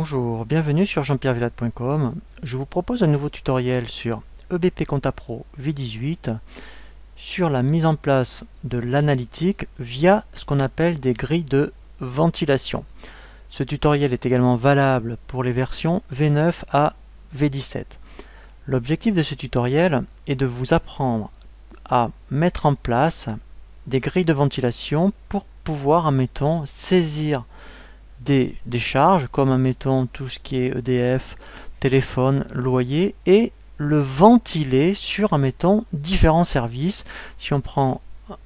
Bonjour, bienvenue sur jean-pierre-villatte.com. Je vous propose un nouveau tutoriel sur EBP Compta Pro V18 sur la mise en place de l'analytique via ce qu'on appelle des grilles de ventilation. Ce tutoriel est également valable pour les versions V9 à V17. L'objectif de ce tutoriel est de vous apprendre à mettre en place des grilles de ventilation pour pouvoir, admettons, saisir des charges comme admettons tout ce qui est EDF, téléphone, loyer et le ventiler sur admettons différents services. Si on prend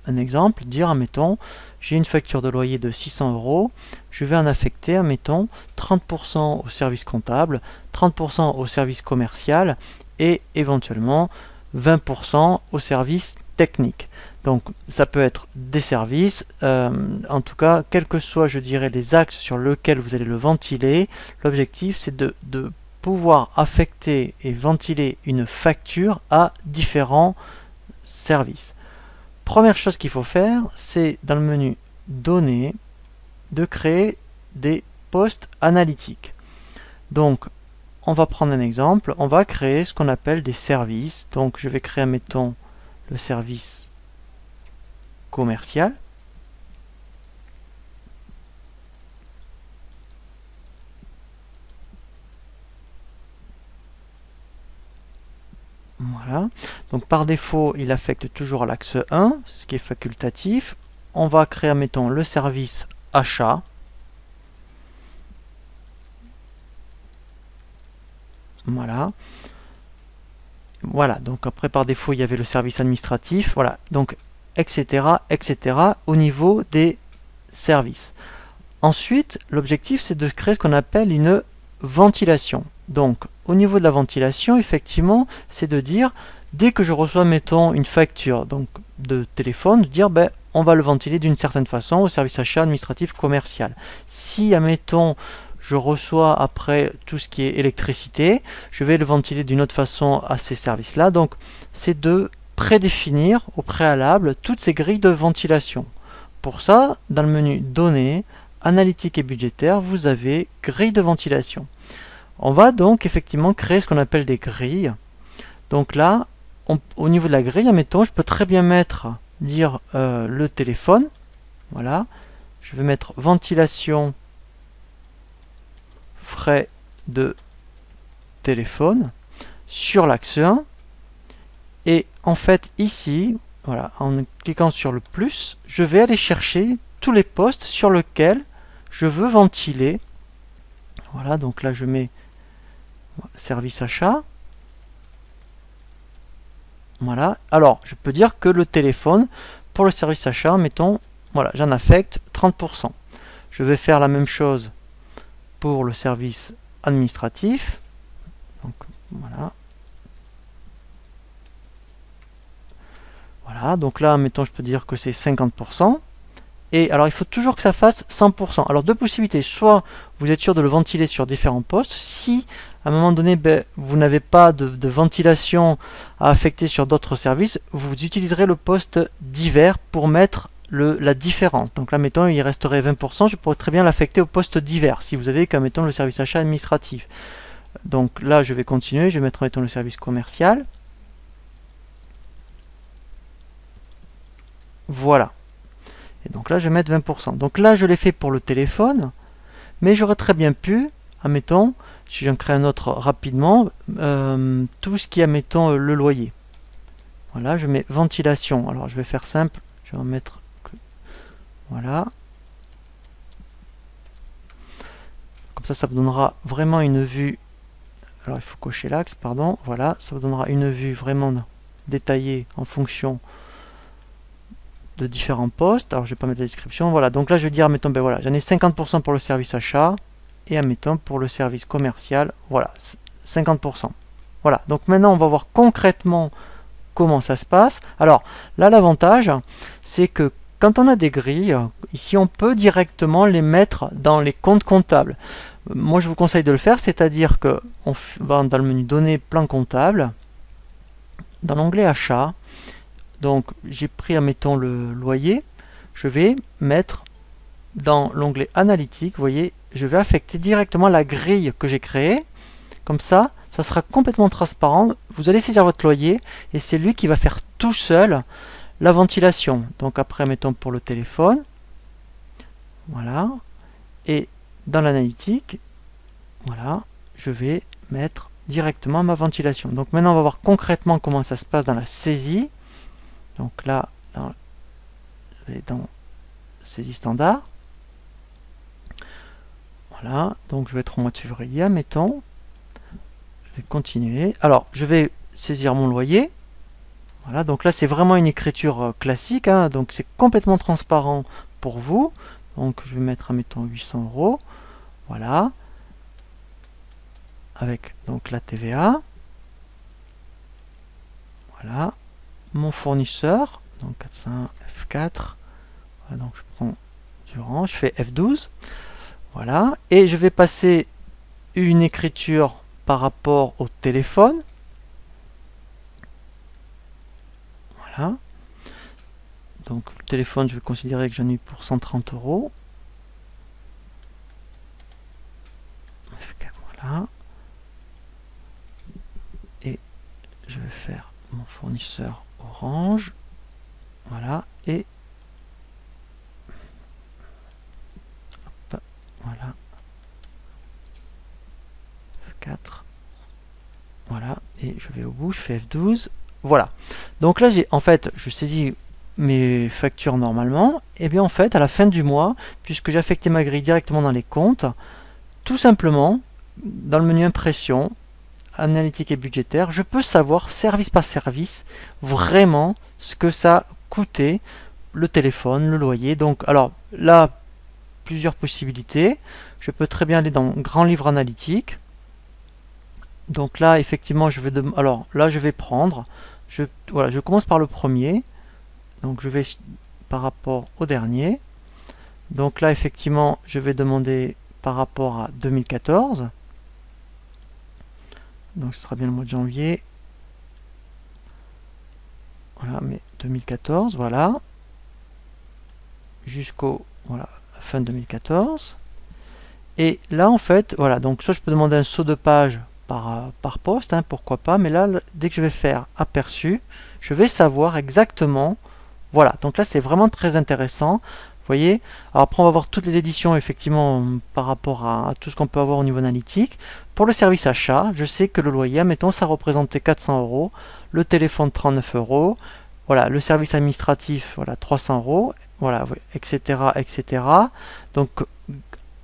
un exemple, dire admettons j'ai une facture de loyer de 600 €, je vais en affecter admettons 30% au service comptable, 30% au service commercial et éventuellement 20% au service technique. Donc ça peut être des services, en tout cas, quels que soient, je dirais, les axes sur lesquels vous allez le ventiler, l'objectif c'est de pouvoir affecter et ventiler une facture à différents services. Première chose qu'il faut faire, c'est dans le menu Données, de créer des postes analytiques. Donc on va prendre un exemple, on va créer ce qu'on appelle des services. Donc je vais créer, admettons, le service commercial. Voilà. Donc par défaut, il affecte toujours l'axe 1, ce qui est facultatif. On va créer, mettons, le service achat. Voilà. Voilà. Donc après, par défaut, il y avait le service administratif. Voilà. Donc etc., etc. au niveau des services. Ensuite, l'objectif, c'est de créer ce qu'on appelle une ventilation. Donc, au niveau de la ventilation, effectivement, c'est de dire, dès que je reçois, mettons, une facture donc, de téléphone, de dire, ben, on va le ventiler d'une certaine façon au service achat administratif commercial. Si, admettons, je reçois après tout ce qui est électricité, je vais le ventiler d'une autre façon à ces services-là. Donc, c'est de prédéfinir au préalable toutes ces grilles de ventilation. Pour ça, dans le menu Données, Analytique et budgétaire, vous avez grille de ventilation. On va donc effectivement créer ce qu'on appelle des grilles. Donc là, au niveau de la grille, admettons, je peux très bien dire le téléphone. Voilà. Je vais mettre ventilation frais de téléphone sur l'axe 1. Et en fait, ici, voilà, en cliquant sur le plus, je vais aller chercher tous les postes sur lesquels je veux ventiler. Voilà, donc là je mets service achat. Voilà, alors je peux dire que le téléphone, pour le service achat, mettons, voilà, j'en affecte 30%. Je vais faire la même chose pour le service administratif. Donc voilà. Voilà, donc là, mettons, je peux dire que c'est 50%. Et alors, il faut toujours que ça fasse 100%. Alors, deux possibilités. Soit vous êtes sûr de le ventiler sur différents postes. Si, à un moment donné, vous n'avez pas de ventilation à affecter sur d'autres services, vous utiliserez le poste divers pour mettre la différence. Donc là, mettons, il resterait 20%. Je pourrais très bien l'affecter au poste divers, si vous avez, comme mettons, le service achat administratif. Donc là, je vais continuer. Je vais mettre, mettons, le service commercial. Voilà. Et donc là, je vais mettre 20%. Donc là, je l'ai fait pour le téléphone, mais j'aurais très bien pu, admettons, si j'en crée un autre rapidement, tout ce qui est, admettons, le loyer. Voilà, je mets ventilation. Alors, je vais faire simple. Je vais en mettre... Voilà. Comme ça vous donnera vraiment une vue... Alors, il faut cocher l'axe, pardon. Voilà, ça vous donnera une vue vraiment détaillée en fonction de différents postes. Alors je vais pas mettre la description. Voilà, donc là je vais dire, admettons, ben voilà, j'en ai 50% pour le service achat et admettons pour le service commercial, voilà, 50%. Voilà, donc maintenant on va voir concrètement comment ça se passe. Alors là, l'avantage, c'est que quand on a des grilles, ici on peut directement les mettre dans les comptes comptables. Moi je vous conseille de le faire, c'est-à-dire que on va dans le menu données plan comptable, dans l'onglet achat. Donc j'ai pris, admettons, le loyer. Je vais mettre dans l'onglet analytique, vous voyez, je vais affecter directement la grille que j'ai créée. Comme ça sera complètement transparent. Vous allez saisir votre loyer et c'est lui qui va faire tout seul la ventilation. Donc après, mettons pour le téléphone. Voilà. Et dans l'analytique, voilà, je vais mettre directement ma ventilation. Donc maintenant, on va voir concrètement comment ça se passe dans la saisie. Donc là, je vais dans saisie standard. Voilà, donc je vais être au mois de février, mettons. Je vais continuer. Alors, je vais saisir mon loyer. Voilà, donc là, c'est vraiment une écriture classique, hein, donc c'est complètement transparent pour vous. Donc, je vais mettre, mettons, 800 €. Voilà. Avec donc la TVA. Voilà. Mon fournisseur, donc 401 F4. Voilà, donc je prends du rang, je fais F12. Voilà. Et je vais passer une écriture par rapport au téléphone. Voilà. Donc le téléphone, je vais considérer que j'en ai pour 130 €. Voilà. Et je vais faire mon fournisseur Orange. Voilà. Et hop, voilà. F4. Voilà. Et je vais au bout, je fais F12. Voilà. Donc là, en fait, je saisis mes factures normalement. Et bien en fait, à la fin du mois, puisque j'ai affecté ma grille directement dans les comptes, tout simplement, dans le menu impression, analytique et budgétaire, je peux savoir service par service vraiment ce que ça coûtait, le téléphone, le loyer. Donc alors là, plusieurs possibilités. Je peux très bien aller dans grand livre analytique. Donc là, effectivement, alors là, je vais prendre, voilà, je commence par le premier. Donc je vais par rapport au dernier. Donc là, effectivement, je vais demander par rapport à 2014. Donc ce sera bien le mois de janvier. Voilà, mais 2014, voilà. Jusqu'au voilà, fin 2014. Et là, en fait, voilà, donc soit je peux demander un saut de page par poste, hein, pourquoi pas, mais là, dès que je vais faire aperçu, je vais savoir exactement, voilà, donc là, c'est vraiment très intéressant. Vous voyez, alors après on va voir toutes les éditions effectivement par rapport à tout ce qu'on peut avoir au niveau analytique. Pour le service achat, je sais que le loyer, mettons, ça représentait 400 €, le téléphone 39 €, voilà, le service administratif, voilà, 300 €, voilà, etc., etc. Donc,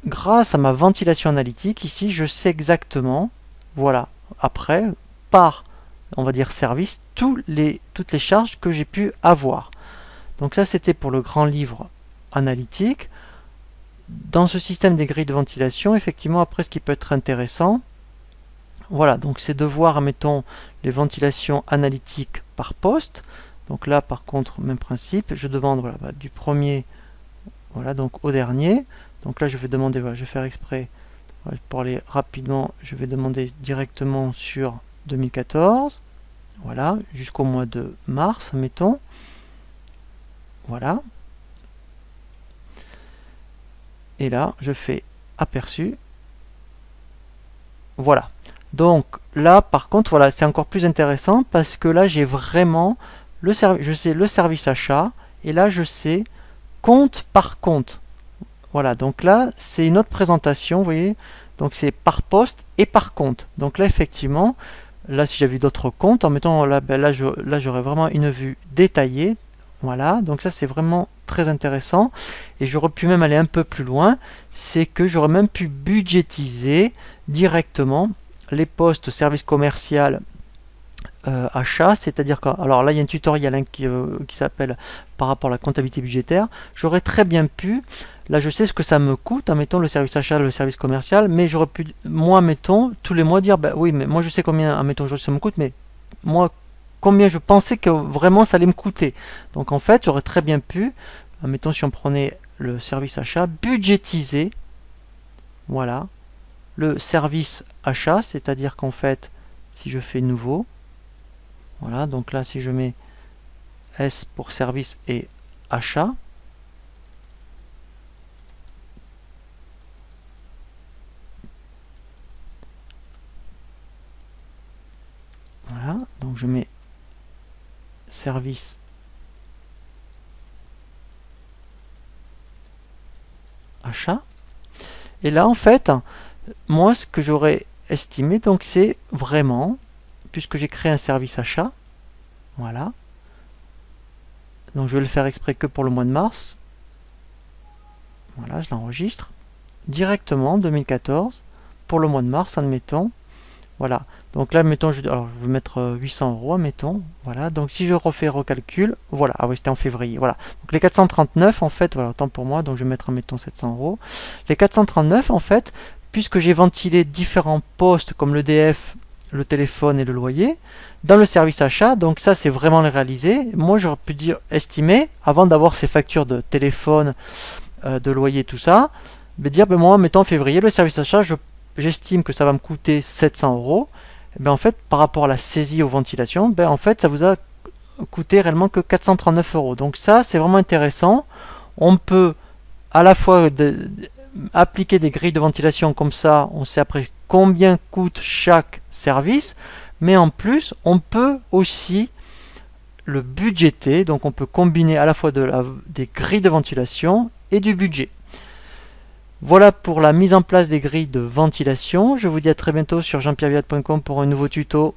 grâce à ma ventilation analytique, ici, je sais exactement, voilà, après, par, on va dire, service, toutes les charges que j'ai pu avoir. Donc ça, c'était pour le grand livre analytique. Dans ce système des grilles de ventilation, effectivement, après, ce qui peut être intéressant, voilà, donc c'est de voir, mettons, les ventilations analytiques par poste. Donc là, par contre, même principe, je demande voilà, du premier, voilà, donc au dernier. Donc là, je vais demander, voilà, je vais faire exprès, voilà, pour aller rapidement, je vais demander directement sur 2014, voilà, jusqu'au mois de mars, mettons. Voilà. Et là, je fais aperçu. Voilà. Donc là, par contre, voilà, c'est encore plus intéressant parce que là, j'ai vraiment je sais le service achat et là, je sais compte par compte. Voilà. Donc là, c'est une autre présentation, vous voyez. Donc c'est par poste et par compte. Donc là, effectivement, là, si j'avais d'autres comptes, en mettant là, là, j'aurais vraiment une vue détaillée. Voilà, donc ça c'est vraiment très intéressant et j'aurais pu même aller un peu plus loin, c'est que j'aurais même pu budgétiser directement les postes service commercial achat, c'est-à-dire que, alors là il y a un tutoriel hein, qui s'appelle par rapport à la comptabilité budgétaire, j'aurais très bien pu, là je sais ce que ça me coûte, mettons le service achat, le service commercial, mais j'aurais pu, moi mettons, tous les mois dire, bah oui mais moi je sais combien, mettons ça me coûte, mais moi combien je pensais que vraiment ça allait me coûter. Donc en fait, j'aurais très bien pu, mettons si on prenait le service achat, budgétiser, voilà, le service achat, c'est-à-dire qu'en fait, si je fais nouveau, voilà, donc là si je mets S pour service et achat, Donc je mets service achat. Et là en fait, moi ce que j'aurais estimé, donc c'est vraiment, puisque j'ai créé un service achat, voilà. Donc je vais le faire exprès que pour le mois de mars. Voilà, je l'enregistre directement 2014 pour le mois de mars, admettons. Voilà. Donc là, admettons, je vais mettre 800 euros, admettons. Voilà. Donc si je refais recalcul, voilà. Ah oui, c'était en février. Voilà. Donc les 439, en fait, voilà, autant pour moi. Donc je vais mettre, admettons, 700 euros. Les 439, en fait, puisque j'ai ventilé différents postes comme l'EDF, le téléphone et le loyer, dans le service achat, donc ça c'est vraiment le réalisé. Moi j'aurais pu dire estimer, avant d'avoir ces factures de téléphone, de loyer, tout ça, mais dire, ben moi, mettons en février, le service achat, j'estime que ça va me coûter 700 euros. Ben en fait, par rapport à la saisie aux ventilations, ben en fait, ça vous a coûté réellement que 439 euros. Donc ça, c'est vraiment intéressant. On peut à la fois appliquer des grilles de ventilation comme ça, on sait après combien coûte chaque service, mais en plus, on peut aussi le budgéter, donc on peut combiner à la fois des grilles de ventilation et du budget. Voilà pour la mise en place des grilles de ventilation. Je vous dis à très bientôt sur jeanpierrevillate.com pour un nouveau tuto.